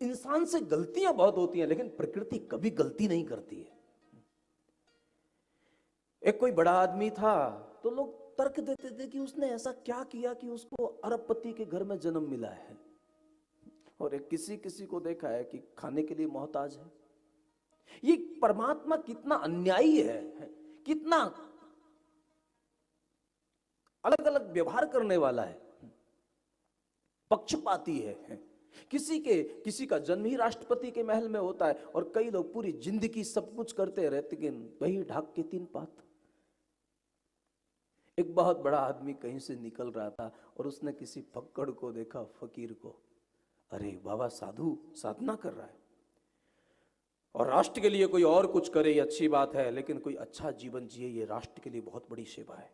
इंसान से गलतियां बहुत होती हैं, लेकिन प्रकृति कभी गलती नहीं करती है। एक कोई बड़ा आदमी था, तो लोग तर्क देते थे कि उसने ऐसा क्या किया कि उसको अरबपति के घर में जन्म मिला है। और एक किसी किसी को देखा है कि खाने के लिए मोहताज है। ये परमात्मा कितना अन्यायी है, कितना अलग अलग व्यवहार करने वाला है, पक्षपाती है। किसी का जन्म ही राष्ट्रपति के महल में होता है, और कई लोग पूरी जिंदगी सब कुछ करते रहते, लेकिन वही ढाक के तीन पात। एक बहुत बड़ा आदमी कहीं से निकल रहा था और उसने किसी फक्कड़ को देखा, फकीर को। अरे बाबा, साधु साधना कर रहा है और राष्ट्र के लिए कोई और कुछ करे, ये अच्छी बात है, लेकिन कोई अच्छा जीवन जिए, ये राष्ट्र के लिए बहुत बड़ी सेवा है।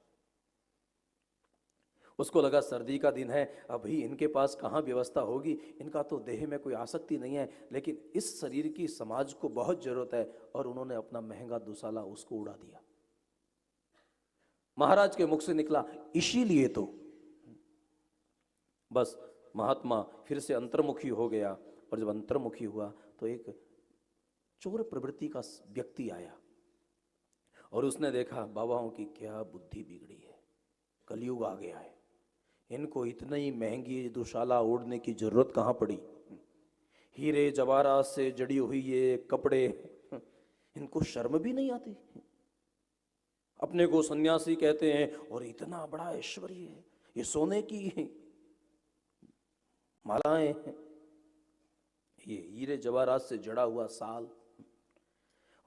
उसको लगा सर्दी का दिन है, अभी इनके पास कहाँ व्यवस्था होगी, इनका तो देह में कोई आसक्ति नहीं है, लेकिन इस शरीर की समाज को बहुत जरूरत है। और उन्होंने अपना महंगा दुसाला उसको उड़ा दिया। महाराज के मुख से निकला, इसीलिए तो। बस महात्मा फिर से अंतर्मुखी हो गया, और जब अंतर्मुखी हुआ तो एक चोर प्रवृत्ति का व्यक्ति आया, और उसने देखा बाबाओं की क्या बुद्धि बिगड़ी है, कलयुग आ गया है, इनको इतनी महंगी दुशाला ओढ़ने की जरूरत कहां पड़ी, हीरे जवाहरात से जड़ी हुई ये कपड़े, इनको शर्म भी नहीं आती, अपने को सन्यासी कहते हैं और इतना बड़ा ऐश्वर्य है, ये सोने की मालाएं हैं, ये हीरे जवाहरात से जड़ा हुआ साल।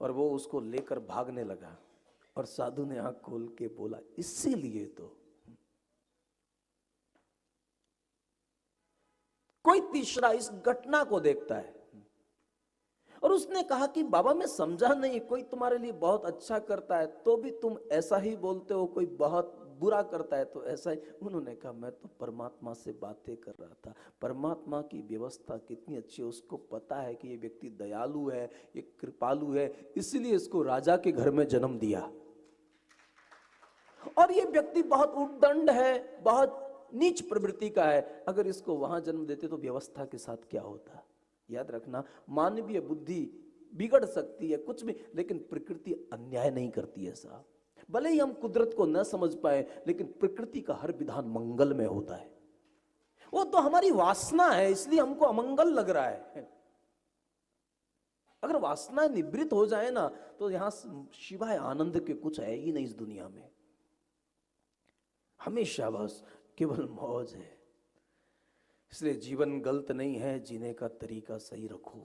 और वो उसको लेकर भागने लगा, और साधु ने आंख खोल के बोला, इसीलिए तो। कोई तीसरा इस घटना को देखता है, और उसने कहा कि बाबा मैं समझा नहीं, कोई तुम्हारे लिए बहुत अच्छा करता है तो भी तुम ऐसा ही बोलते हो, कोई बहुत बुरा करता है तो ऐसा ही। उन्होंने कहा मैं तो परमात्मा से बातें कर रहा था, परमात्मा की व्यवस्था कितनी अच्छी है, उसको पता है कि ये व्यक्ति दयालु है, ये कृपालु है, इसलिए इसको राजा के घर में जन्म दिया। और ये व्यक्ति बहुत उद्दंड है, बहुत नीच प्रवृत्ति का है, अगर इसको वहां जन्म देते तो व्यवस्था के साथ क्या होता। याद रखना, मानवीय बुद्धि बिगड़ सकती है कुछ भी, लेकिन प्रकृति अन्याय नहीं करती है साहब। भले ही हम कुदरत को न समझ पाए, लेकिन प्रकृति का हर विधान मंगल में होता है। वो तो हमारी वासना है, इसलिए हमको अमंगल लग रहा है। अगर वासना निवृत्त हो जाए ना, तो यहां शिवाय आनंद के कुछ है ही नहीं इस दुनिया में। हमेशा बस केवल मौज है। इसलिए जीवन गलत नहीं है, जीने का तरीका सही रखो।